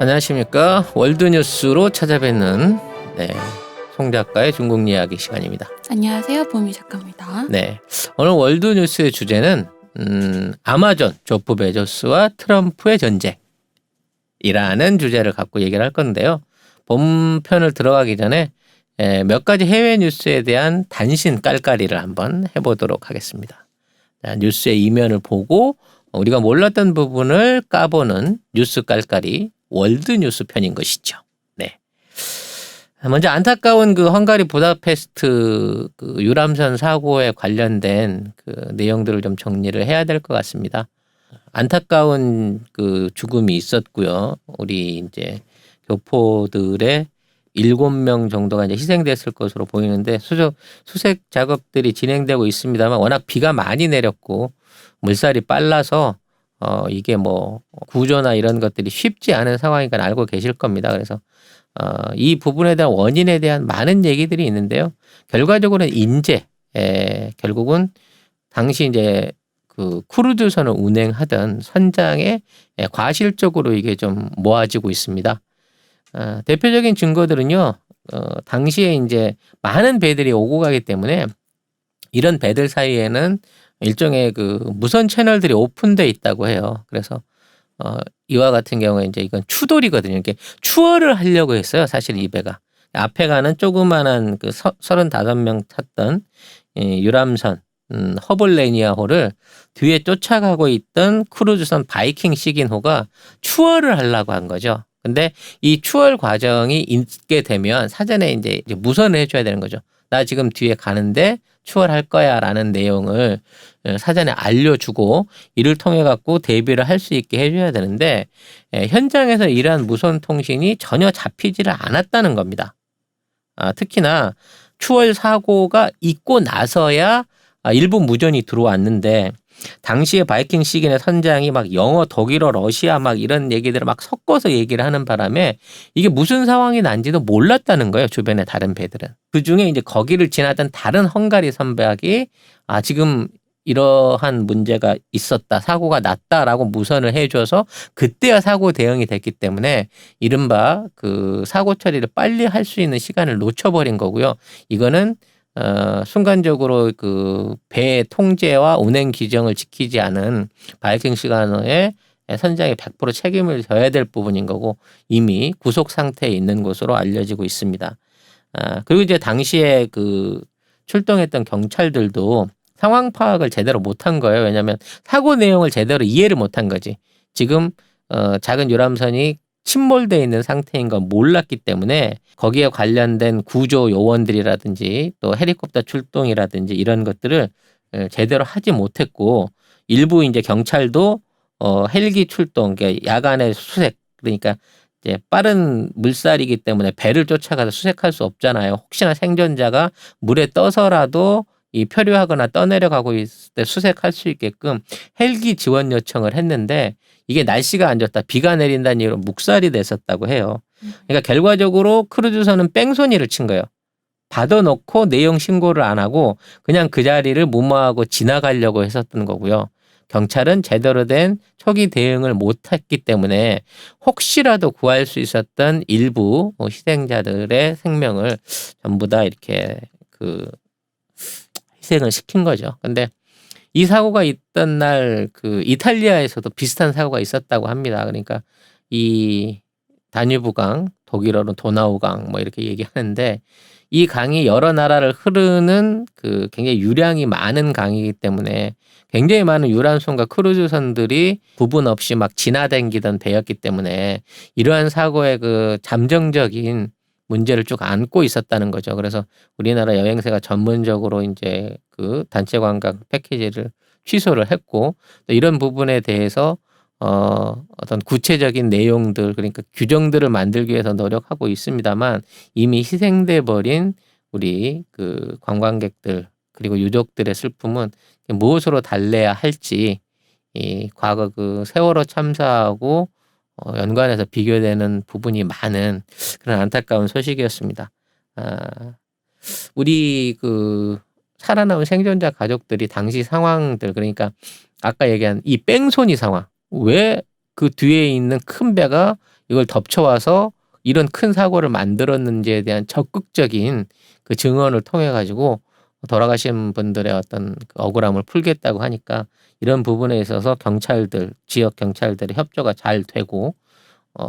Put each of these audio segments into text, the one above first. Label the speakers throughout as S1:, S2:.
S1: 안녕하십니까. 월드뉴스로 찾아뵙는 송 작가의 중국 이야기 시간입니다.
S2: 안녕하세요. 보미 작가입니다.
S1: 네, 오늘 월드뉴스의 주제는 아마존 조프 베조스와 트럼프의 전쟁이라는 주제를 갖고 얘기를 할 건데요. 본편을 들어가기 전에 몇 가지 해외 뉴스에 대한 단신 깔깔이를 한번 해보도록 하겠습니다. 자, 뉴스의 이면을 보고 우리가 몰랐던 부분을 까보는 뉴스 깔깔이 월드뉴스 편인 것이죠. 네. 먼저 안타까운 그 헝가리 부다페스트 그 유람선 사고에 관련된 그 내용들을 좀 정리를 해야 될 것 같습니다. 안타까운 그 죽음이 있었고요. 우리 이제 교포들의 7명 정도가 이제 희생됐을 것으로 보이는데 수색 작업들이 진행되고 있습니다만 워낙 비가 많이 내렸고 물살이 빨라서 이게 뭐 구조나 이런 것들이 쉽지 않은 상황이니까 알고 계실 겁니다. 그래서 이 부분에 대한 원인에 대한 많은 얘기들이 있는데요. 결과적으로는 결국은 당시 이제 그 크루즈선을 운행하던 선장에 과실적으로 이게 좀 모아지고 있습니다. 대표적인 증거들은요. 당시에 이제 많은 배들이 오고 가기 때문에 이런 배들 사이에는 일종의 그 무선 채널들이 오픈돼 있다고 해요. 그래서 이와 같은 경우에 이제 이건 추돌이거든요. 이게 추월을 하려고 했어요. 사실 이 배가 앞에 가는 조그만한 그 35명 탔던 유람선 허블레니아호를 뒤에 쫓아가고 있던 크루즈선 바이킹 시긴호가 추월을 하려고 한 거죠. 근데 이 추월 과정이 있게 되면 사전에 이제 무선을 해줘야 되는 거죠. 나 지금 뒤에 가는데 추월할 거야 라는 내용을 사전에 알려주고 이를 통해 갖고 대비를 할 수 있게 해줘야 되는데 현장에서 이러한 무선 통신이 전혀 잡히지를 않았다는 겁니다. 특히나 추월 사고가 있고 나서야 일부 무전이 들어왔는데 당시에 바이킹 시긴의 선장이 막 영어, 독일어, 러시아 막 이런 얘기들을 막 섞어서 얘기를 하는 바람에 이게 무슨 상황이 난지도 몰랐다는 거예요. 주변의 다른 배들은. 그중에 이제 거기를 지나던 다른 헝가리 선박이 지금 이러한 문제가 있었다. 사고가 났다라고 무선을 해줘서 그때야 사고 대응이 됐기 때문에 이른바 그 사고 처리를 빨리 할 수 있는 시간을 놓쳐버린 거고요. 이거는 순간적으로 그 배 통제와 운행 규정을 지키지 않은 바이킹 시간호의 선장이 100% 책임을 져야 될 부분인 거고 이미 구속 상태에 있는 것으로 알려지고 있습니다. 그리고 이제 당시에 그 출동했던 경찰들도 상황 파악을 제대로 못한 거예요. 왜냐하면 사고 내용을 제대로 이해를 못한 거지. 지금 작은 유람선이 침몰되어 있는 상태인 건 몰랐기 때문에 거기에 관련된 구조 요원들이라든지 또 헬리콥터 출동이라든지 이런 것들을 제대로 하지 못했고 일부 이제 경찰도 헬기 출동, 그러니까 야간에 수색, 그러니까 이제 빠른 물살이기 때문에 배를 쫓아가서 수색할 수 없잖아요. 혹시나 생존자가 물에 떠서라도 이 표류하거나 떠내려가고 있을 때 수색할 수 있게끔 헬기 지원 요청을 했는데 이게 날씨가 안 좋다, 비가 내린다는 이유로 묵살이 됐었다고 해요. 그러니까 결과적으로 크루즈선은 뺑소니를 친 거예요. 받아놓고 내용 신고를 안 하고 그냥 그 자리를 무마하고 지나가려고 했었던 거고요. 경찰은 제대로 된 초기 대응을 못했기 때문에 혹시라도 구할 수 있었던 일부 희생자들의 생명을 전부 다 이렇게 그 희생을 시킨 거죠. 근데 이 사고가 있던 날 그 이탈리아에서도 비슷한 사고가 있었다고 합니다. 그러니까 이 다뉴브강, 독일어로 도나우강 뭐 이렇게 얘기하는데 이 강이 여러 나라를 흐르는 그 굉장히 유량이 많은 강이기 때문에 굉장히 많은 유람선과 크루즈선들이 구분 없이 막 지나다니던 배였기 때문에 이러한 사고의 그 잠정적인 문제를 쭉 안고 있었다는 거죠. 그래서 우리나라 여행사가 전문적으로 이제 그 단체 관광 패키지를 취소를 했고 또 이런 부분에 대해서 어떤 구체적인 내용들, 그러니까 규정들을 만들기 위해서 노력하고 있습니다만 이미 희생돼 버린 우리 그 관광객들 그리고 유족들의 슬픔은 무엇으로 달래야 할지 이 과거 그 세월호 참사하고 연관해서 비교되는 부분이 많은 그런 안타까운 소식이었습니다. 우리 그 살아남은 생존자 가족들이 당시 상황들, 그러니까 아까 얘기한 이 뺑소니 상황, 왜 그 뒤에 있는 큰 배가 이걸 덮쳐와서 이런 큰 사고를 만들었는지에 대한 적극적인 그 증언을 통해 가지고 돌아가신 분들의 어떤 그 억울함을 풀겠다고 하니까 이런 부분에 있어서 경찰들, 지역 경찰들의 협조가 잘 되고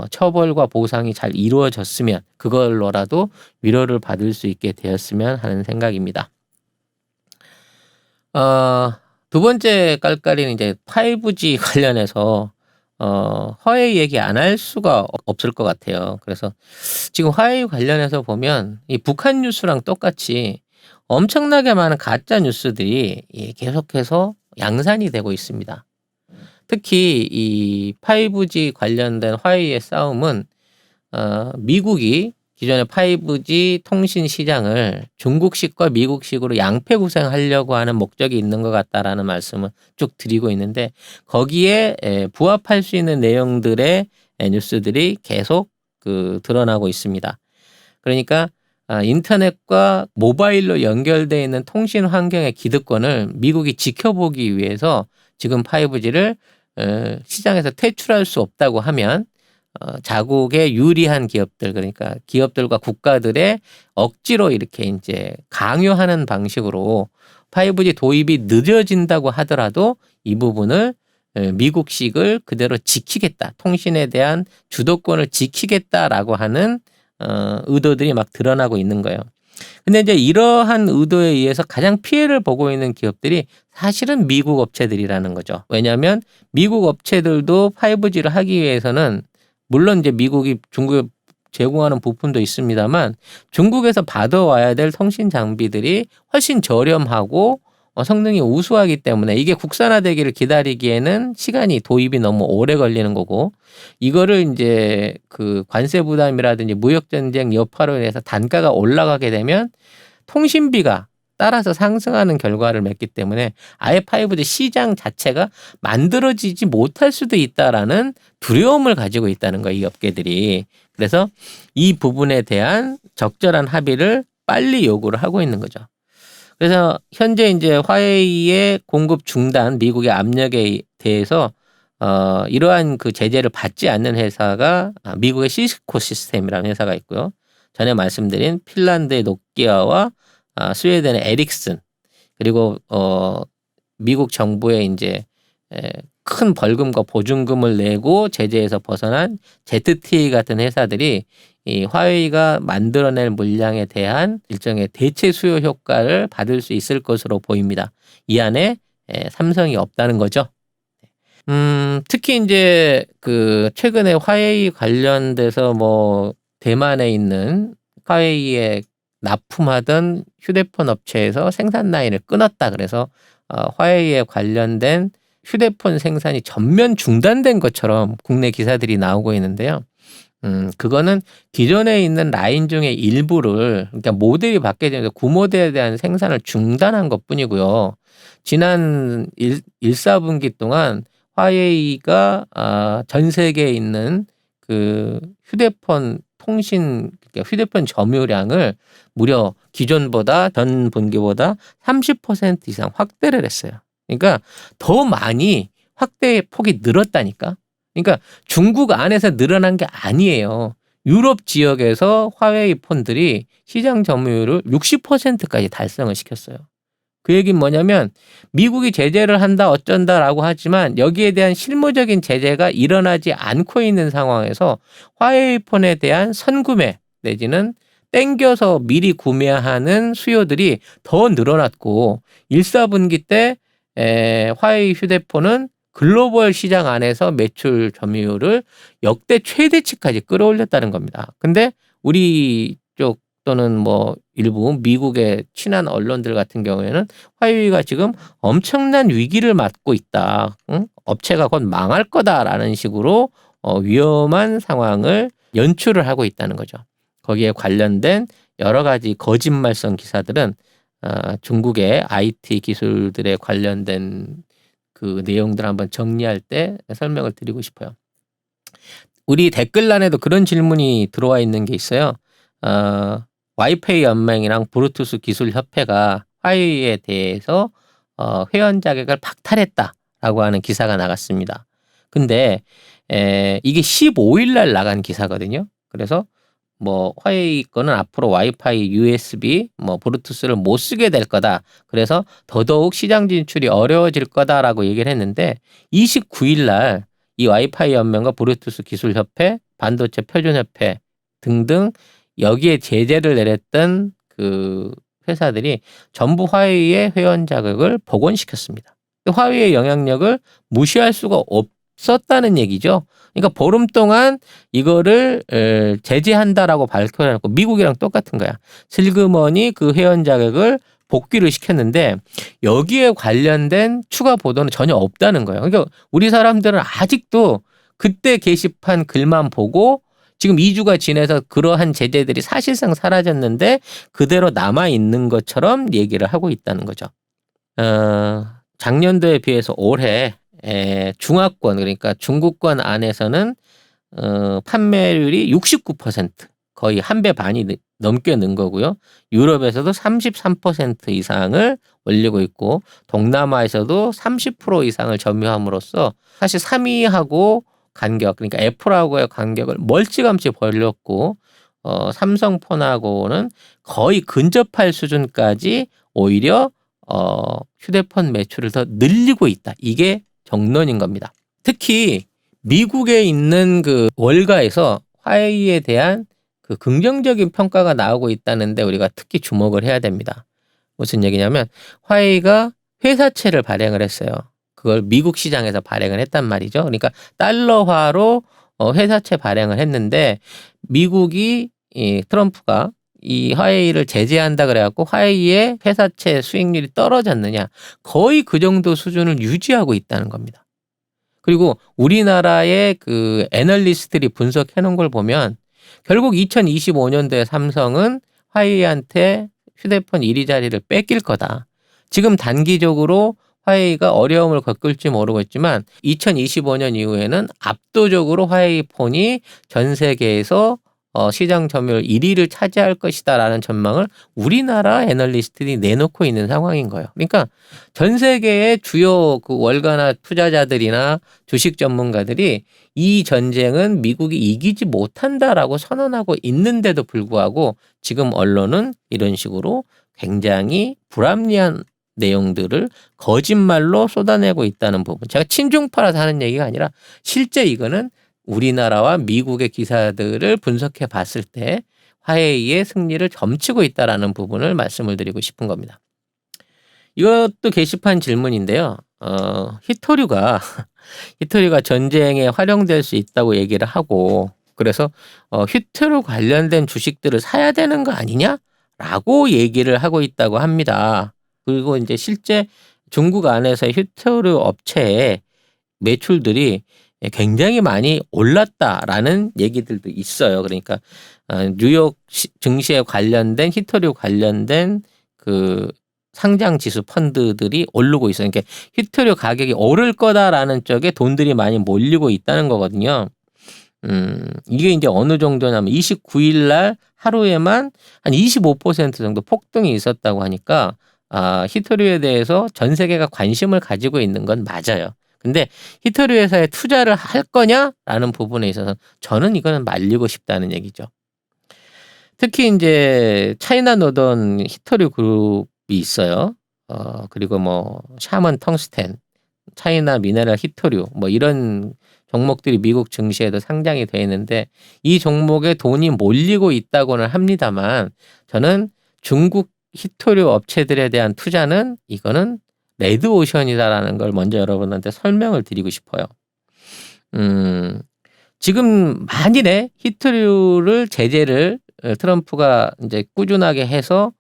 S1: 처벌과 보상이 잘 이루어졌으면 그걸로라도 위로를 받을 수 있게 되었으면 하는 생각입니다. 두 번째 깔깔이는 이제 5G 관련해서 화웨이 얘기 안 할 수가 없을 것 같아요. 그래서 지금 화웨이 관련해서 보면 이 북한 뉴스랑 똑같이 엄청나게 많은 가짜 뉴스들이 계속해서 양산이 되고 있습니다. 특히 이 5G 관련된 화웨이의 싸움은 미국이 기존의 5G 통신 시장을 중국식과 미국식으로 양패구생하려고 하는 목적이 있는 것 같다라는 말씀을 쭉 드리고 있는데 거기에 부합할 수 있는 내용들의 뉴스들이 계속 드러나고 있습니다. 그러니까 인터넷과 모바일로 연결되어 있는 통신 환경의 기득권을 미국이 지켜보기 위해서 지금 5G를 시장에서 퇴출할 수 없다고 하면 자국에 유리한 기업들, 그러니까 기업들과 국가들의 억지로 이렇게 이제 강요하는 방식으로 5G 도입이 늦어진다고 하더라도 이 부분을 미국식을 그대로 지키겠다, 통신에 대한 주도권을 지키겠다라고 하는 의도들이 막 드러나고 있는 거예요. 근데 이제 이러한 의도에 의해서 가장 피해를 보고 있는 기업들이 사실은 미국 업체들이라는 거죠. 왜냐하면 미국 업체들도 5G를 하기 위해서는 물론 이제 미국이 중국에 제공하는 부품도 있습니다만 중국에서 받아와야 될 통신 장비들이 훨씬 저렴하고 성능이 우수하기 때문에 이게 국산화되기를 기다리기에는 시간이 도입이 너무 오래 걸리는 거고 이거를 이제 그 관세 부담이라든지 무역 전쟁 여파로 인해서 단가가 올라가게 되면 통신비가 따라서 상승하는 결과를 맺기 때문에 아예 5G 시장 자체가 만들어지지 못할 수도 있다라는 두려움을 가지고 있다는 거예요, 이 업계들이. 그래서 이 부분에 대한 적절한 합의를 빨리 요구를 하고 있는 거죠. 그래서 현재 이제 화웨이의 공급 중단, 미국의 압력에 대해서 이러한 그 제재를 받지 않는 회사가 미국의 시스코 시스템이라는 회사가 있고요. 전에 말씀드린 핀란드의 노키아와 스웨덴의 에릭슨, 그리고 미국 정부의 이제 큰 벌금과 보증금을 내고 제재에서 벗어난 ZTE 같은 회사들이 이 화웨이가 만들어낼 물량에 대한 일종의 대체 수요 효과를 받을 수 있을 것으로 보입니다. 이 안에 삼성이 없다는 거죠. 특히 이제 그 최근에 화웨이 관련돼서 뭐 대만에 있는 화웨이에 납품하던 휴대폰 업체에서 생산 라인을 끊었다. 그래서 화웨이에 관련된 휴대폰 생산이 전면 중단된 것처럼 국내 기사들이 나오고 있는데요. 그거는 기존에 있는 라인 중에 일부를, 그러니까 모델이 바뀌어지면서 구모델에 대한 생산을 중단한 것 뿐이고요. 지난 1~4분기 동안 화웨이가 전 세계에 있는 그 휴대폰 통신, 그러니까 휴대폰 점유량을 무려 기존보다 전 분기보다 30% 이상 확대를 했어요. 그러니까 더 많이 확대의 폭이 늘었다니까. 그러니까 중국 안에서 늘어난 게 아니에요. 유럽 지역에서 화웨이 폰들이 시장 점유율을 60%까지 달성을 시켰어요. 그 얘기는 뭐냐면 미국이 제재를 한다 어쩐다라고 하지만 여기에 대한 실무적인 제재가 일어나지 않고 있는 상황에서 화웨이 폰에 대한 선구매 내지는 땡겨서 미리 구매하는 수요들이 더 늘어났고 1~4분기 때 화웨이 휴대폰은 글로벌 시장 안에서 매출 점유율을 역대 최대치까지 끌어올렸다는 겁니다. 근데 우리 쪽 또는 뭐 일부 미국의 친한 언론들 같은 경우에는 화웨이가 지금 엄청난 위기를 맞고 있다. 업체가 곧 망할 거다라는 식으로 위험한 상황을 연출을 하고 있다는 거죠. 거기에 관련된 여러 가지 거짓말성 기사들은 중국의 IT 기술들에 관련된 그 내용들 한번 정리할 때 설명을 드리고 싶어요. 우리 댓글란에도 그런 질문이 들어와 있는 게 있어요. 와이파이 연맹이랑 브루투스 기술 협회가 화웨이에 대해서 회원 자격을 박탈했다라고 하는 기사가 나갔습니다. 근데 이게 15일 날 나간 기사거든요. 그래서 뭐 화웨이 거는 앞으로 와이파이, USB, 뭐 블루투스를 못 쓰게 될 거다. 그래서 더더욱 시장 진출이 어려워질 거다라고 얘기를 했는데 29일 날 이 와이파이 연맹과 블루투스 기술협회, 반도체 표준협회 등등 여기에 제재를 내렸던 그 회사들이 전부 화웨이의 회원 자격을 복원시켰습니다. 화웨이의 영향력을 무시할 수가 없었다는 얘기죠. 그러니까 보름 동안 이거를 제재한다라고 발표해놓고 미국이랑 똑같은 거야. 슬그머니 그 회원 자격을 복귀를 시켰는데 여기에 관련된 추가 보도는 전혀 없다는 거예요. 그러니까 우리 사람들은 아직도 그때 게시판 글만 보고 지금 2주가 지나서 그러한 제재들이 사실상 사라졌는데 그대로 남아있는 것처럼 얘기를 하고 있다는 거죠. 작년도에 비해서 올해 중화권 그러니까 중국권 안에서는 판매율이 69% 거의 한 배 반이 넘게 는 거고요. 유럽에서도 33% 이상을 올리고 있고 동남아에서도 30% 이상을 점유함으로써 사실 3위하고 간격 그러니까 애플하고의 간격을 멀찌감치 벌렸고 삼성폰하고는 거의 근접할 수준까지 오히려 휴대폰 매출을 더 늘리고 있다. 이게 정론인 겁니다. 특히 미국에 있는 그 월가에서 화웨이에 대한 그 긍정적인 평가가 나오고 있다는데 우리가 특히 주목을 해야 됩니다. 무슨 얘기냐면 화웨이가 회사채를 발행을 했어요. 그걸 미국 시장에서 발행을 했단 말이죠. 그러니까 달러화로 회사채 발행을 했는데 미국이 트럼프가 이 화웨이를 제재한다 그래갖고 화웨이의 회사채 수익률이 떨어졌느냐 거의 그 정도 수준을 유지하고 있다는 겁니다. 그리고 우리나라의 그 애널리스트들이 분석해 놓은 걸 보면 결국 2025년도에 삼성은 화웨이한테 휴대폰 1위 자리를 뺏길 거다. 지금 단기적으로 화웨이가 어려움을 겪을지 모르겠지만 2025년 이후에는 압도적으로 화웨이 폰이 전 세계에서 시장 점유율 1위를 차지할 것이다라는 전망을 우리나라 애널리스트들이 내놓고 있는 상황인 거예요. 그러니까 전 세계의 주요 그 월가나 투자자들이나 주식 전문가들이 이 전쟁은 미국이 이기지 못한다라고 선언하고 있는데도 불구하고 지금 언론은 이런 식으로 굉장히 불합리한 내용들을 거짓말로 쏟아내고 있다는 부분. 제가 친중파라서 하는 얘기가 아니라 실제 이거는 우리나라와 미국의 기사들을 분석해 봤을 때 화웨이의 승리를 점치고 있다는 부분을 말씀을 드리고 싶은 겁니다. 이것도 게시판 질문인데요. 히토류가 전쟁에 활용될 수 있다고 얘기를 하고 그래서 히토류 관련된 주식들을 사야 되는 거 아니냐라고 얘기를 하고 있다고 합니다. 그리고 이제 실제 중국 안에서의 히토류 업체의 매출들이 굉장히 많이 올랐다라는 얘기들도 있어요. 그러니까 뉴욕 증시에 관련된 히토류 관련된 그 상장 지수 펀드들이 오르고 있어요. 그러니까 히토류 가격이 오를 거다라는 쪽에 돈들이 많이 몰리고 있다는 거거든요. 이게 이제 어느 정도냐면 29일 날 하루에만 한 25% 정도 폭등이 있었다고 하니까 히토류에 대해서 전 세계가 관심을 가지고 있는 건 맞아요. 근데 히토류 회사에 투자를 할 거냐라는 부분에 있어서 저는 이거는 말리고 싶다는 얘기죠. 특히 이제 차이나 노던 히토류 그룹이 있어요. 그리고 뭐 샤먼 텅스텐, 차이나 미네랄 히토류 뭐 이런 종목들이 미국 증시에도 상장이 돼 있는데 이 종목에 돈이 몰리고 있다고는 합니다만 저는 중국 히토류 업체들에 대한 투자는 이거는 레드오션이다라는 걸 먼저 여러분한테 설명을 드리고 싶어요. 지금 만일에 히토류를 제재를 트럼프가 이제 꾸준하게 해서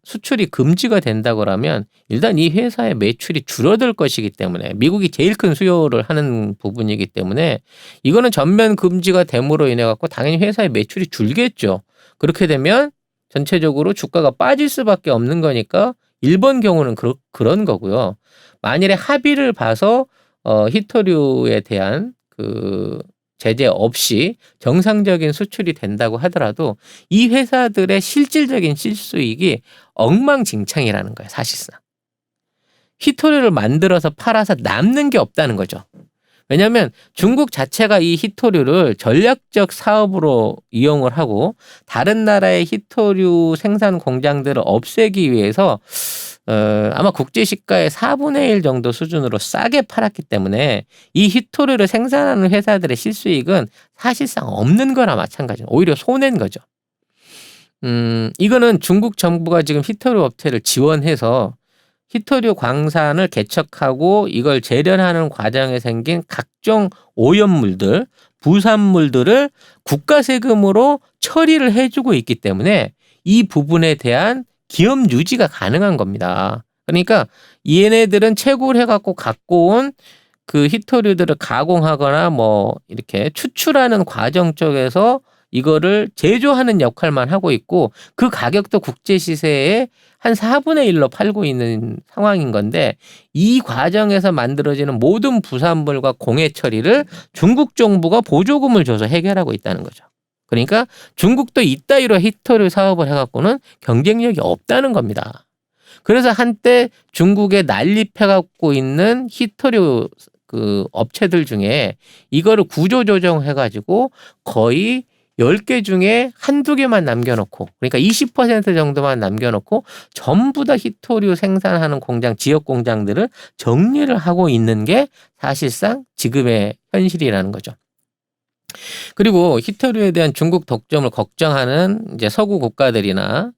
S1: 수출이 금지가 된다고 하면 일단 이 회사의 매출이 줄어들 것이기 때문에 미국이 제일 큰 수요를 하는 부분이기 때문에 이거는 전면 금지가 됨으로 인해 갖고 당연히 회사의 매출이 줄겠죠. 그렇게 되면 전체적으로 주가가 빠질 수밖에 없는 거니까 일본 경우는 그런 거고요. 만일에 합의를 봐서 히토류에 대한 그 제재 없이 정상적인 수출이 된다고 하더라도 이 회사들의 실질적인 실수익이 엉망진창이라는 거예요. 사실상. 히토류를 만들어서 팔아서 남는 게 없다는 거죠. 왜냐하면 중국 자체가 이 희토류를 전략적 사업으로 이용을 하고 다른 나라의 희토류 생산 공장들을 없애기 위해서 아마 국제 시가의 4분의 1 정도 수준으로 싸게 팔았기 때문에 이 희토류를 생산하는 회사들의 실수익은 사실상 없는 거나 마찬가지예요. 오히려 손해인 거죠. 이거는 중국 정부가 지금 희토류 업체를 지원해서 희토류 광산을 개척하고 이걸 재련하는 과정에 생긴 각종 오염물들, 부산물들을 국가 세금으로 처리를 해주고 있기 때문에 이 부분에 대한 기업 유지가 가능한 겁니다. 그러니까 얘네들은 채굴 해갖고 갖고 온 그 희토류들을 가공하거나 뭐 이렇게 추출하는 과정 쪽에서 이거를 제조하는 역할만 하고 있고 그 가격도 국제 시세에 한 4분의 1로 팔고 있는 상황인 건데 이 과정에서 만들어지는 모든 부산물과 공해 처리를 중국 정부가 보조금을 줘서 해결하고 있다는 거죠. 그러니까 중국도 이따위로 희토류 사업을 해갖고는 경쟁력이 없다는 겁니다. 그래서 한때 중국에 난립해갖고 있는 희토류 그 업체들 중에 이거를 구조조정해가지고 거의 10개 중에 한두 개만 남겨놓고 그러니까 20% 정도만 남겨놓고 전부 다 희토류 생산하는 공장, 지역 공장들을 정리를 하고 있는 게 사실상 지금의 현실이라는 거죠. 그리고 희토류에 대한 중국 독점을 걱정하는 이제 서구 국가들이나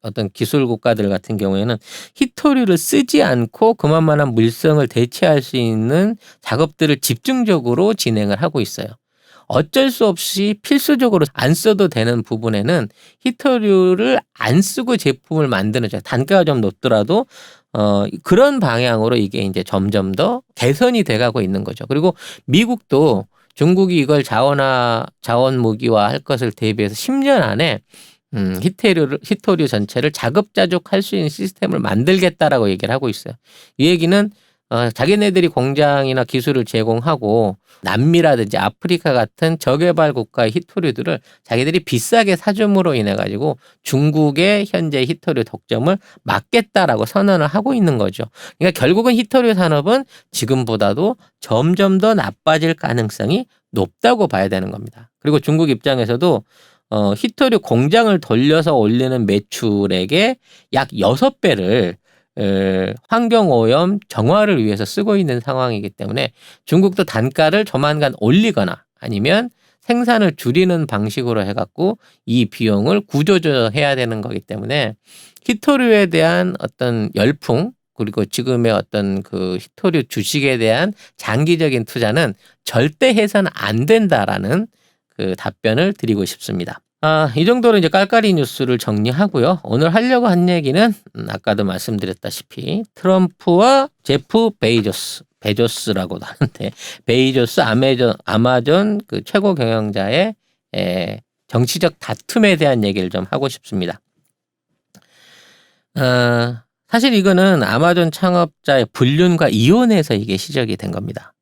S1: 어떤 기술 국가들 같은 경우에는 희토류를 쓰지 않고 그만한 물성을 대체할 수 있는 작업들을 집중적으로 진행을 하고 있어요. 어쩔 수 없이 필수적으로 안 써도 되는 부분에는 희토류를 안 쓰고 제품을 만드는 단가가 좀 높더라도 그런 방향으로 이게 이제 점점 더 개선이 돼가고 있는 거죠. 그리고 미국도 중국이 이걸 자원 무기화 할 것을 대비해서 10년 안에 희토류 전체를 자급자족할 수 있는 시스템을 만들겠다라고 얘기를 하고 있어요. 이 얘기는 자기네들이 공장이나 기술을 제공하고 남미라든지 아프리카 같은 저개발 국가의 희토류들을 자기들이 비싸게 사줌으로 인해 가지고 중국의 현재 희토류 독점을 막겠다라고 선언을 하고 있는 거죠. 그러니까 결국은 희토류 산업은 지금보다도 점점 더 나빠질 가능성이 높다고 봐야 되는 겁니다. 그리고 중국 입장에서도 희토류 공장을 돌려서 올리는 매출액의 약 6배를 환경오염 정화를 위해서 쓰고 있는 상황이기 때문에 중국도 단가를 조만간 올리거나 아니면 생산을 줄이는 방식으로 해갖고 이 비용을 구조조정해야 되는 거기 때문에 희토류에 대한 어떤 열풍 그리고 지금의 어떤 그 희토류 주식에 대한 장기적인 투자는 절대 해서는 안 된다라는 그 답변을 드리고 싶습니다. 이 정도로 이제 깔깔이 뉴스를 정리하고요. 오늘 하려고 한 얘기는 아까도 말씀드렸다시피 트럼프와 제프 베조스라고도 하는데 베이조스 아마존 그 최고 경영자의 정치적 다툼에 대한 얘기를 좀 하고 싶습니다. 사실 이거는 아마존 창업자의 불륜과 이혼에서 이게 시작이 된 겁니다.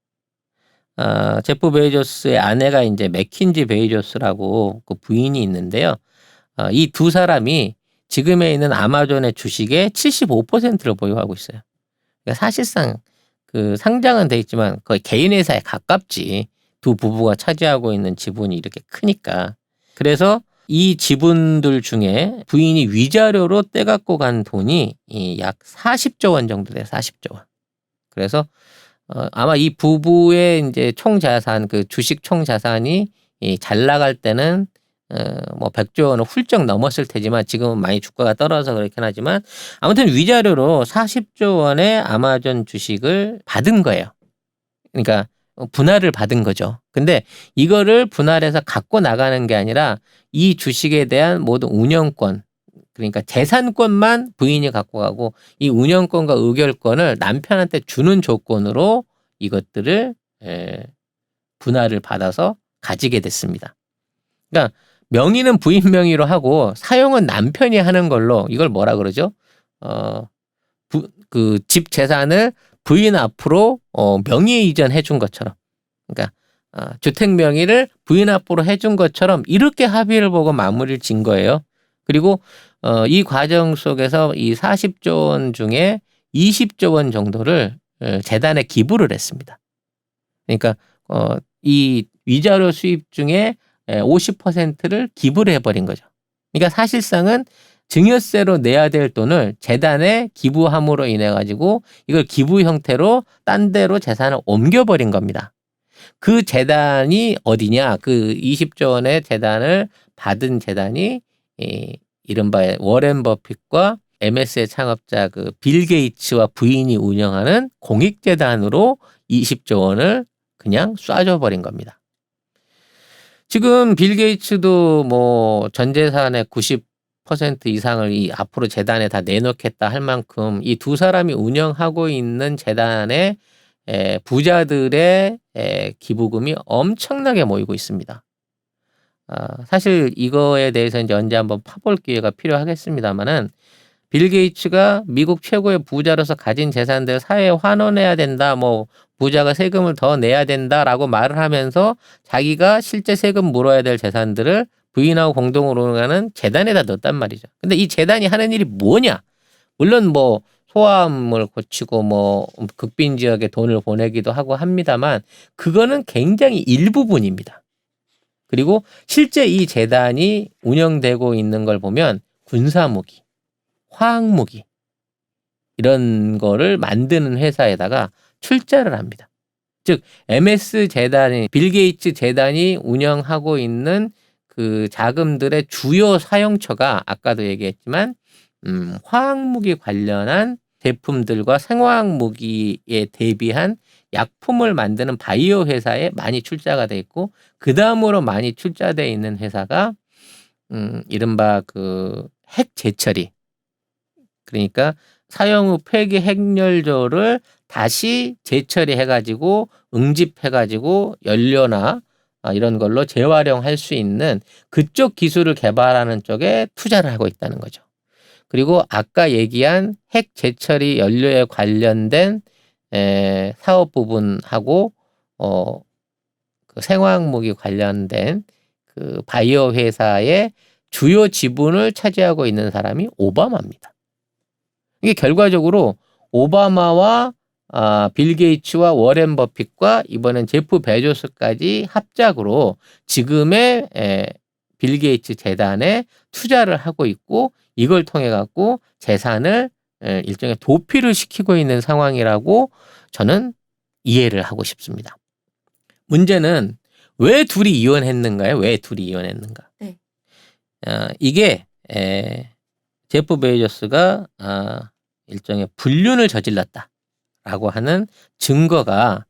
S1: 제프 베이조스의 아내가 이제 맥킨지 베이조스라고 그 부인이 있는데요. 이 두 사람이 지금에 있는 아마존의 주식의 75%를 보유하고 있어요. 그러니까 사실상 그 상장은 돼 있지만 거의 개인 회사에 가깝지. 두 부부가 차지하고 있는 지분이 이렇게 크니까. 그래서 이 지분들 중에 부인이 위자료로 떼갖고 간 돈이 약 40조 원 정도 돼요. 40조 원. 그래서 아마 이 부부의 이제 총 자산, 그 주식 총 자산이 잘 나갈 때는 뭐 100조 원을 훌쩍 넘었을 테지만 지금은 많이 주가가 떨어져서 그렇긴 하지만 아무튼 위자료로 40조 원의 아마존 주식을 받은 거예요. 그러니까 분할을 받은 거죠. 근데 이거를 분할해서 갖고 나가는 게 아니라 이 주식에 대한 모든 운영권, 그러니까 재산권만 부인이 갖고 가고 이 운영권과 의결권을 남편한테 주는 조건으로 이것들을 분할을 받아서 가지게 됐습니다. 그러니까 명의는 부인 명의로 하고 사용은 남편이 하는 걸로 이걸 뭐라 그러죠? 그 집 재산을 부인 앞으로 명의 이전해 준 것처럼, 그러니까 주택 명의를 부인 앞으로 해준 것처럼 이렇게 합의를 보고 마무리를 진 거예요. 그리고 이 과정 속에서 이 40조 원 중에 20조 원 정도를 재단에 기부를 했습니다. 그러니까 이 위자료 수입 중에 50%를 기부를 해버린 거죠. 그러니까 사실상은 증여세로 내야 될 돈을 재단에 기부함으로 인해 가지고 이걸 기부 형태로 딴 데로 재산을 옮겨버린 겁니다. 그 재단이 어디냐? 그 20조 원의 재단을 받은 재단이 이른바 워렌 버핏과 MS의 창업자 그 빌 게이츠와 부인이 운영하는 공익재단으로 20조 원을 그냥 쏴줘 버린 겁니다. 지금 빌 게이츠도 뭐 전 재산의 90% 이상을 이 앞으로 재단에 다 내놓겠다 할 만큼 이 두 사람이 운영하고 있는 재단의 부자들의 기부금이 엄청나게 모이고 있습니다. 사실 이거에 대해서 이제 언제 한번 파볼 기회가 필요하겠습니다만은 빌 게이츠가 미국 최고의 부자로서 가진 재산들 사회에 환원해야 된다, 뭐 부자가 세금을 더 내야 된다라고 말을 하면서 자기가 실제 세금 물어야 될 재산들을 부인하고 공동으로 운영하는 재단에다 넣었단 말이죠. 근데 이 재단이 하는 일이 뭐냐? 물론 뭐 소아암을 고치고 뭐 극빈 지역에 돈을 보내기도 하고 합니다만 그거는 굉장히 일부분입니다. 그리고 실제 이 재단이 운영되고 있는 걸 보면 군사무기, 화학무기 이런 거를 만드는 회사에다가 출자를 합니다. 즉 MS 재단이 빌 게이츠 재단이 운영하고 있는 그 자금들의 주요 사용처가 아까도 얘기했지만 화학무기 관련한 제품들과 생화학무기에 대비한 약품을 만드는 바이오 회사에 많이 출자가 돼 있고 그 다음으로 많이 출자돼 있는 회사가 이른바 그 핵 재처리, 그러니까 사용 후 폐기 핵연료를 다시 재처리해가지고 응집해가지고 연료나 이런 걸로 재활용할 수 있는 그쪽 기술을 개발하는 쪽에 투자를 하고 있다는 거죠. 그리고 아까 얘기한 핵 재처리 연료에 관련된 사업 부분하고 그 생화학무기 관련된 그 바이오 회사의 주요 지분을 차지하고 있는 사람이 오바마입니다. 이게 결과적으로 오바마와 빌 게이츠와 워렌 버핏과 이번엔 제프 베조스까지 합작으로 지금의 빌 게이츠 재단에 투자를 하고 있고 이걸 통해 갖고 재산을 일종의 도피를 시키고 있는 상황이라고 저는 이해를 하고 싶습니다. 문제는 왜 둘이 이혼했는가요? 왜 둘이 이혼했는가?
S2: 네.
S1: 이게 제프 베조스가 일종의 불륜을 저질렀다라고 하는 증거가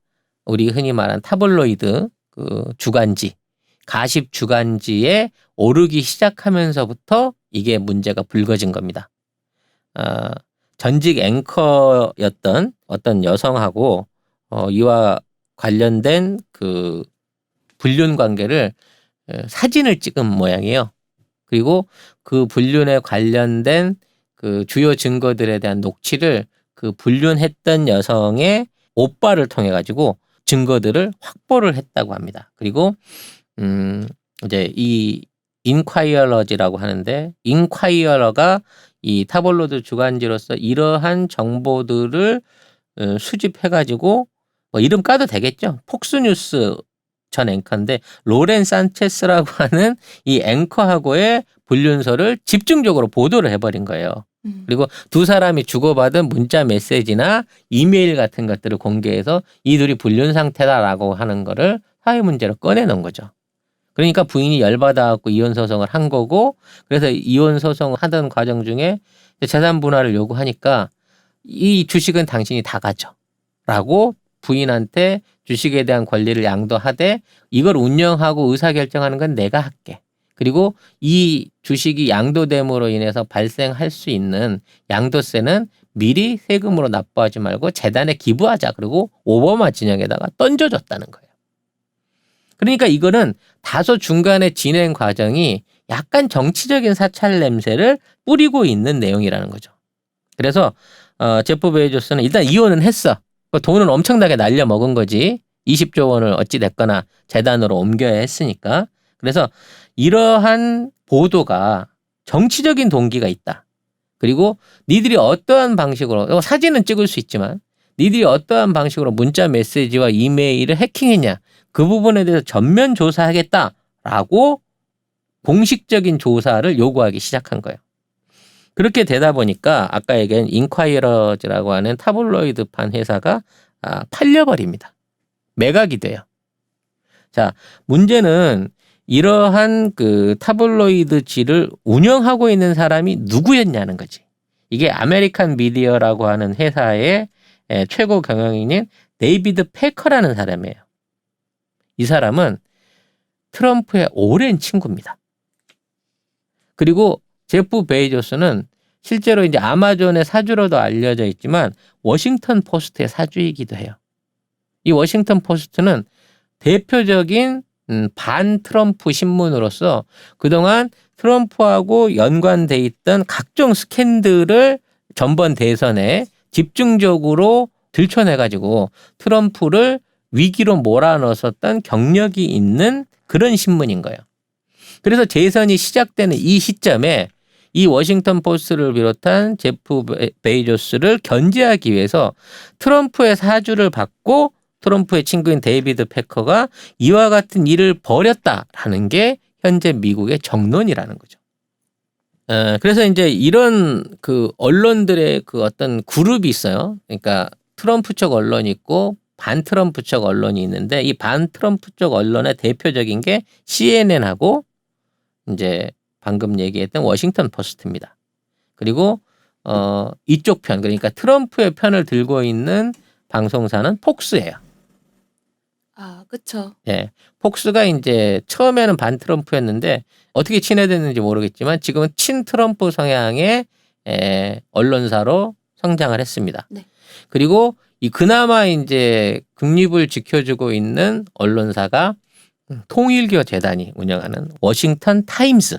S1: 우리 흔히 말하는 타블로이드 그 주간지, 가십 주간지에 오르기 시작하면서부터 이게 문제가 불거진 겁니다. 전직 앵커였던 어떤 여성하고 이와 관련된 그 불륜 관계를 사진을 찍은 모양이에요. 그리고 그 불륜에 관련된 그 주요 증거들에 대한 녹취를 그 불륜했던 여성의 오빠를 통해 가지고 증거들을 확보를 했다고 합니다. 그리고 이제 이 인콰이어러지라고 하는데 인콰이어러가 이 타블로이드 주간지로서 이러한 정보들을 수집해 가지고 뭐 이름 까도 되겠죠. 폭스뉴스 전 앵커인데 로렌 산체스라고 하는 이 앵커하고의 불륜설을 집중적으로 보도를 해버린 거예요. 그리고 두 사람이 주고받은 문자 메시지나 이메일 같은 것들을 공개해서 이 둘이 불륜 상태다라고 하는 거를 사회 문제로 꺼내놓은 거죠. 그러니까 부인이 열받아갖고 이혼 소송을 한 거고, 그래서 이혼 소송을 하던 과정 중에 재산 분할을 요구하니까 이 주식은 당신이 다 가져라고 부인한테 주식에 대한 권리를 양도하되 이걸 운영하고 의사결정하는 건 내가 할게. 그리고 이 주식이 양도됨으로 인해서 발생할 수 있는 양도세는 미리 세금으로 납부하지 말고 재단에 기부하자. 그리고 오바마 진영에다가 던져줬다는 거예요. 그러니까 이거는 다소 중간에 진행 과정이 약간 정치적인 사찰 냄새를 뿌리고 있는 내용이라는 거죠. 그래서 제프 베조스는 일단 이혼은 했어. 돈은 엄청나게 날려 먹은 거지. 20조 원을 어찌 됐거나 재단으로 옮겨야 했으니까. 그래서 이러한 보도가 정치적인 동기가 있다. 그리고 니들이 어떠한 방식으로 사진은 찍을 수 있지만 니들이 어떠한 방식으로 문자 메시지와 이메일을 해킹했냐 그 부분에 대해서 전면 조사하겠다라고 공식적인 조사를 요구하기 시작한 거예요. 그렇게 되다 보니까 아까 얘기한 인콰이러즈라고 하는 타블로이드판 회사가 팔려버립니다. 매각이 돼요. 자, 문제는 이러한 그 타블로이드지를 운영하고 있는 사람이 누구였냐는 거지. 이게 아메리칸 미디어라고 하는 회사의 최고 경영인인 데이비드 패커라는 사람이에요. 이 사람은 트럼프의 오랜 친구입니다. 그리고 제프 베이조스는 실제로 이제 아마존의 사주로도 알려져 있지만 워싱턴 포스트의 사주이기도 해요. 이 워싱턴 포스트는 대표적인 반 트럼프 신문으로서 그동안 트럼프하고 연관돼 있던 각종 스캔들을 전번 대선에 집중적으로 들춰내가지고 트럼프를 위기로 몰아넣었던 경력이 있는 그런 신문인 거예요. 그래서 재선이 시작되는 이 시점에 이 워싱턴 포스트를 비롯한 제프 베이조스를 견제하기 위해서 트럼프의 사주를 받고 트럼프의 친구인 데이비드 패커가 이와 같은 일을 벌였다라는 게 현재 미국의 정론이라는 거죠. 그래서 이제 이런 그 언론들의 그 어떤 그룹이 있어요. 그러니까 트럼프 쪽 언론이 있고 반 트럼프 쪽 언론이 있는데 이 반 트럼프 쪽 언론의 대표적인 게 CNN하고 이제 방금 얘기했던 워싱턴 포스트입니다. 그리고 이쪽 편 그러니까 트럼프의 편을 들고 있는 방송사는 폭스예요.
S2: 아, 그쵸.
S1: 예. 폭스가 이제 처음에는 반 트럼프였는데 어떻게 친해졌는지 모르겠지만 지금은 친 트럼프 성향의 언론사로 성장을 했습니다.
S2: 네.
S1: 그리고 이 그나마 이제 국립을 지켜주고 있는 언론사가 통일교 재단이 운영하는 워싱턴 타임스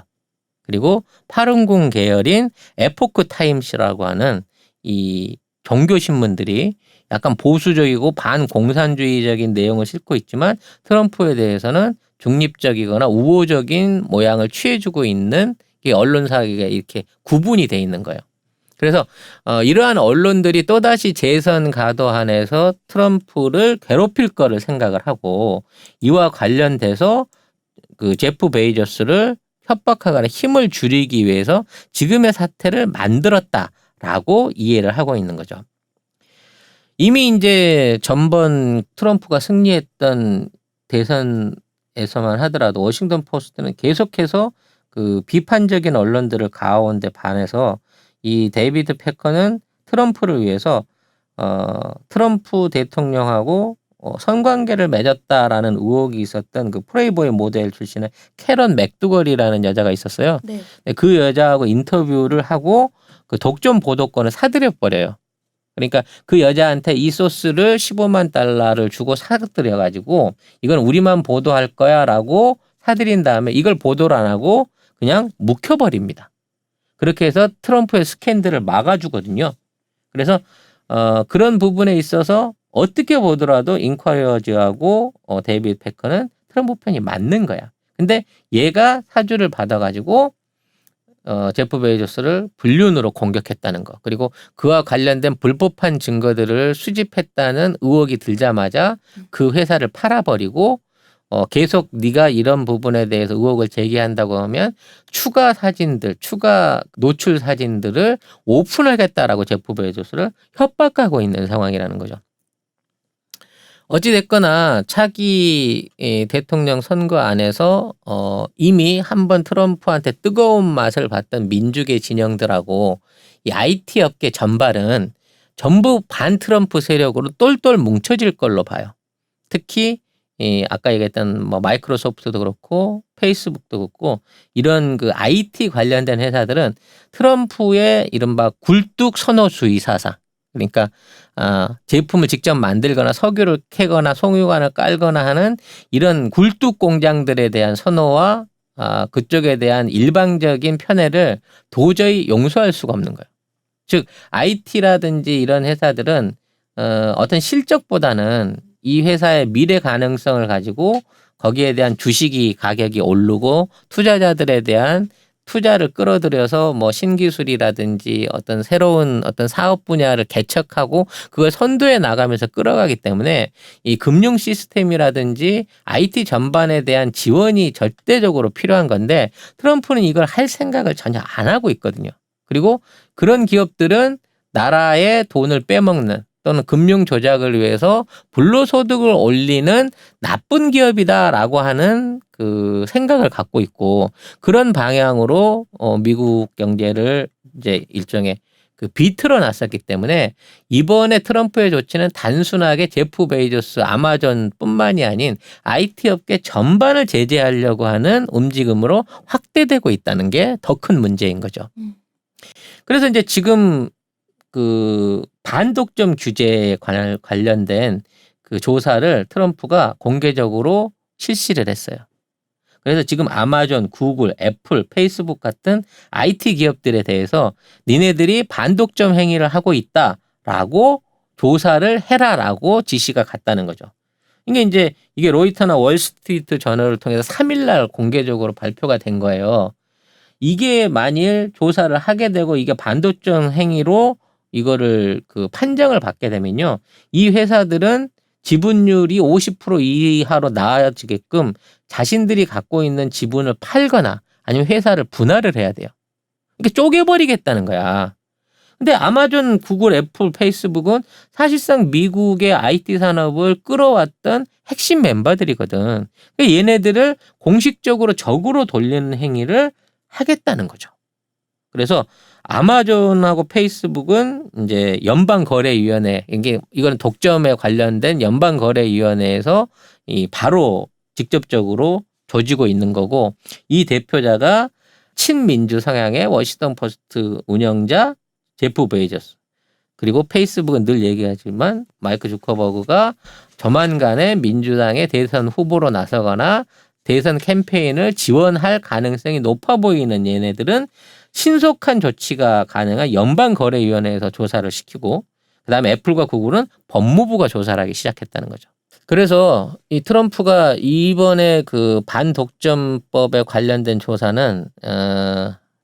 S1: 그리고 파룬궁 계열인 에포크 타임스라고 하는 이 종교 신문들이 약간 보수적이고 반공산주의적인 내용을 싣고 있지만 트럼프에 대해서는 중립적이거나 우호적인 모양을 취해주고 있는 이 언론사가 이렇게 구분이 돼 있는 거예요. 그래서 이러한 언론들이 또다시 재선 가도안에서 트럼프를 괴롭힐 거를 생각을 하고 이와 관련돼서 그 제프 베이조스를 협박하거나 힘을 줄이기 위해서 지금의 사태를 만들었다라고 이해를 하고 있는 거죠. 이미 이제 전번 트럼프가 승리했던 대선에서만 하더라도 워싱턴 포스트는 계속해서 그 비판적인 언론들을 가아온데 반해서 이 데이비드 패커는 트럼프를 위해서 트럼프 대통령하고 성관계를 맺었다라는 의혹이 있었던 그 프레이보이 모델 출신의 캐런 맥두걸이라는 여자가 있었어요.
S2: 네.
S1: 그 여자하고 인터뷰를 하고 그 독점 보도권을 사들여 버려요. 그러니까 그 여자한테 이 소스를 15만 달러를 주고 사들여 가지고 이건 우리만 보도할 거야라고 사들인 다음에 이걸 보도를 안 하고 그냥 묵혀버립니다. 그렇게 해서 트럼프의 스캔들을 막아주거든요. 그래서 그런 부분에 있어서 어떻게 보더라도 인콰이어즈하고 데이비드 패커는 트럼프 편이 맞는 거야. 근데 얘가 사주를 받아가지고 제프 베이조스를 불륜으로 공격했다는 거. 그리고 그와 관련된 불법한 증거들을 수집했다는 의혹이 들자마자 그 회사를 팔아버리고 계속 네가 이런 부분에 대해서 의혹을 제기한다고 하면 추가 사진들, 추가 노출 사진들을 오픈하겠다라고 제프 베이조스를 협박하고 있는 상황이라는 거죠. 어찌됐거나 차기 대통령 선거 안에서 이미 한번 트럼프한테 뜨거운 맛을 봤던 민주계 진영들하고 이 IT 업계 전반은 전부 반 트럼프 세력으로 똘똘 뭉쳐질 걸로 봐요. 특히 아까 얘기했던 뭐 마이크로소프트도 그렇고 페이스북도 그렇고 이런 그 IT 관련된 회사들은 트럼프의 이른바 굴뚝 선호주의 사상 그러니까 제품을 직접 만들거나 석유를 캐거나 송유관을 깔거나 하는 이런 굴뚝 공장들에 대한 선호와 그쪽에 대한 일방적인 편애를 도저히 용서할 수가 없는 거예요. 즉 IT라든지 이런 회사들은 어떤 실적보다는 이 회사의 미래 가능성을 가지고 거기에 대한 주식이 가격이 오르고 투자자들에 대한 투자를 끌어들여서 뭐 신기술이라든지 어떤 새로운 어떤 사업 분야를 개척하고 그걸 선도해 나가면서 끌어가기 때문에 이 금융 시스템이라든지 IT 전반에 대한 지원이 절대적으로 필요한 건데 트럼프는 이걸 할 생각을 전혀 안 하고 있거든요. 그리고 그런 기업들은 나라의 돈을 빼먹는 또는 금융 조작을 위해서 불로소득을 올리는 나쁜 기업이다라고 하는 그 생각을 갖고 있고 그런 방향으로 미국 경제를 이제 일종의 그 비틀어 놨었기 때문에 이번에 트럼프의 조치는 단순하게 제프 베이조스 아마존뿐만이 아닌 IT 업계 전반을 제재하려고 하는 움직임으로 확대되고 있다는 게 더 큰 문제인 거죠. 그래서 이제 지금 그 반독점 규제에 관련된 그 조사를 트럼프가 공개적으로 실시를 했어요. 그래서 지금 아마존, 구글, 애플, 페이스북 같은 IT 기업들에 대해서 니네들이 반독점 행위를 하고 있다라고 조사를 해라라고 지시가 갔다는 거죠. 이게 로이터나 월스트리트 저널을 통해서 3일날 공개적으로 발표가 된 거예요. 이게 만일 조사를 하게 되고 이게 반독점 행위로 이거를 그 판정을 받게 되면요. 이 회사들은 지분율이 50% 이하로 나아지게끔 자신들이 갖고 있는 지분을 팔거나 아니면 회사를 분할을 해야 돼요. 이게 쪼개버리겠다는 거야. 근데 아마존, 구글, 애플, 페이스북은 사실상 미국의 IT 산업을 끌어왔던 핵심 멤버들이거든. 그러니까 얘네들을 공식적으로 적으로 돌리는 행위를 하겠다는 거죠. 그래서 아마존하고 페이스북은 이제 연방거래위원회, 이거는 독점에 관련된 연방거래위원회에서 바로 직접적으로 조지고 있는 거고 이 대표자가 친민주 성향의 워싱턴 포스트 운영자 제프 베이조스 그리고 페이스북은 늘 얘기하지만 마이크 주커버그가 조만간에 민주당의 대선 후보로 나서거나 대선 캠페인을 지원할 가능성이 높아 보이는 얘네들은 신속한 조치가 가능한 연방거래위원회에서 조사를 시키고 그다음에 애플과 구글은 법무부가 조사를 하기 시작했다는 거죠. 그래서 이 트럼프가 이번에 그 반독점법에 관련된 조사는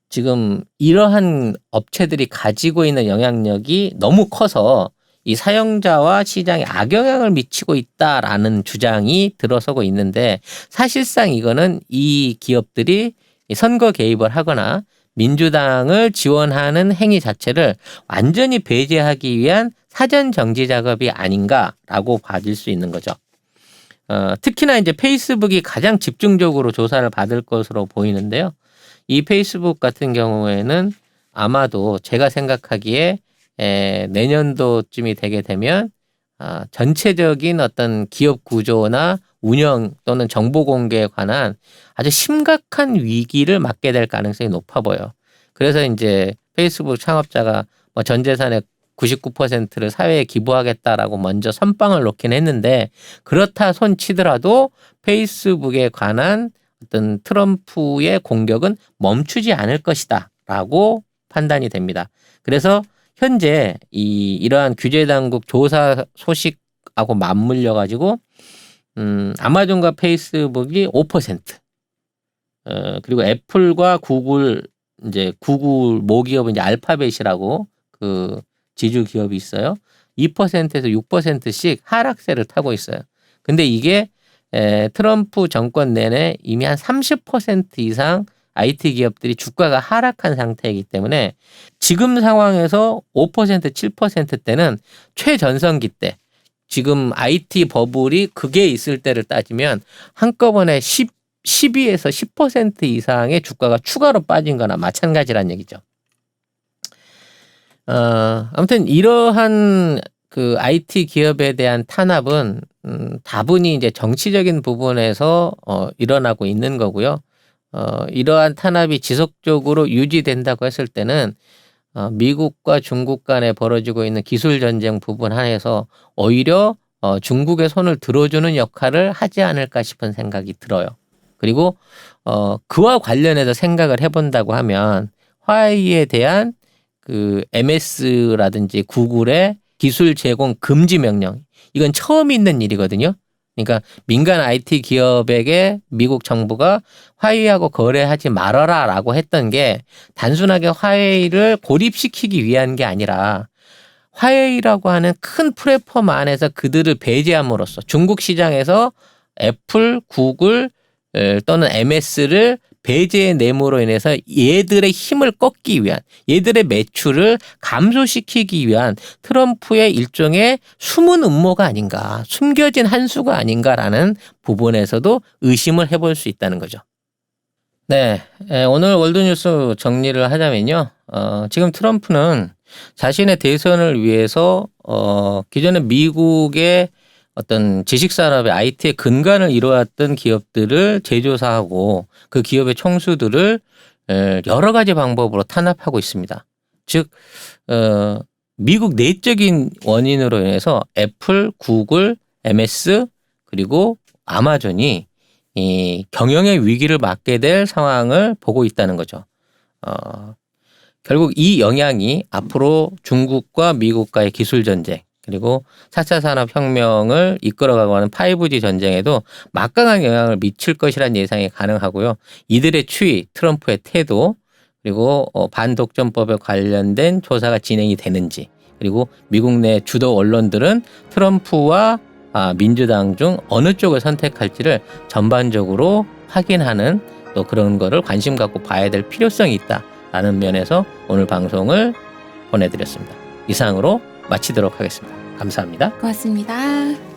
S1: 지금 이러한 업체들이 가지고 있는 영향력이 너무 커서 이 사용자와 시장에 악영향을 미치고 있다라는 주장이 들어서고 있는데 사실상 이거는 이 기업들이 선거 개입을 하거나 민주당을 지원하는 행위 자체를 완전히 배제하기 위한 사전 정지 작업이 아닌가라고 봐질 수 있는 거죠. 특히나 이제 페이스북이 가장 집중적으로 조사를 받을 것으로 보이는데요. 이 페이스북 같은 경우에는 아마도 제가 생각하기에 내년도쯤이 되게 되면 전체적인 어떤 기업 구조나 운영 또는 정보 공개에 관한 아주 심각한 위기를 맞게 될 가능성이 높아 보여. 그래서 이제 페이스북 창업자가 뭐 전 재산의 99%를 사회에 기부하겠다라고 먼저 선빵을 놓긴 했는데 그렇다 손 치더라도 페이스북에 관한 어떤 트럼프의 공격은 멈추지 않을 것이다라고 판단이 됩니다. 그래서 현재 이러한 규제 당국 조사 소식하고 맞물려 가지고 아마존과 페이스북이 5%, 그리고 애플과 구글 이제 구글 모기업은 이제 알파벳이라고 그 지주 기업이 있어요. 2%에서 6%씩 하락세를 타고 있어요. 근데 이게 트럼프 정권 내내 이미 한 30% 이상 IT 기업들이 주가가 하락한 상태이기 때문에 지금 상황에서 5%, 7%대는 최전성기 때 지금 IT 버블이 그게 있을 때를 따지면 한꺼번에 12에서 10% 이상의 주가가 추가로 빠진 거나 마찬가지란 얘기죠. 아무튼 이러한 그 IT 기업에 대한 탄압은 다분히 이제 정치적인 부분에서 일어나고 있는 거고요. 이러한 탄압이 지속적으로 유지된다고 했을 때는 미국과 중국 간에 벌어지고 있는 기술 전쟁 부분 하에서 오히려 중국의 손을 들어주는 역할을 하지 않을까 싶은 생각이 들어요. 그리고 그와 관련해서 생각을 해본다고 하면 화웨이에 대한 그 MS라든지 구글의 기술 제공 금지 명령 이건 처음 있는 일이거든요. 그러니까 민간 IT 기업에게 미국 정부가 화웨이하고 거래하지 말아라라고 했던 게 단순하게 화웨이를 고립시키기 위한 게 아니라 화웨이라고 하는 큰 플랫폼 안에서 그들을 배제함으로써 중국 시장에서 애플, 구글 또는 MS를 배제됨으로 인해서 얘들의 힘을 꺾기 위한, 얘들의 매출을 감소시키기 위한 트럼프의 일종의 숨은 음모가 아닌가, 숨겨진 한 수가 아닌가라는 부분에서도 의심을 해볼 수 있다는 거죠. 네, 오늘 월드뉴스 정리를 하자면요. 지금 트럼프는 자신의 대선을 위해서 기존에 미국의 어떤 지식산업의 IT의 근간을 이루었던 기업들을 재조사하고 그 기업의 총수들을 여러 가지 방법으로 탄압하고 있습니다. 즉 미국 내적인 원인으로 인해서 애플, 구글, MS 그리고 아마존이 이 경영의 위기를 맞게 될 상황을 보고 있다는 거죠. 결국 이 영향이 앞으로 중국과 미국과의 기술 전쟁 그리고 4차 산업혁명을 이끌어가고 하는 5G 전쟁에도 막강한 영향을 미칠 것이라는 예상이 가능하고요. 이들의 추이, 트럼프의 태도, 그리고 반독점법에 관련된 조사가 진행이 되는지, 그리고 미국 내 주도 언론들은 트럼프와 민주당 중 어느 쪽을 선택할지를 전반적으로 확인하는 또 그런 거를 관심 갖고 봐야 될 필요성이 있다라는 면에서 오늘 방송을 보내드렸습니다. 이상으로 마치도록 하겠습니다. 감사합니다.
S2: 고맙습니다.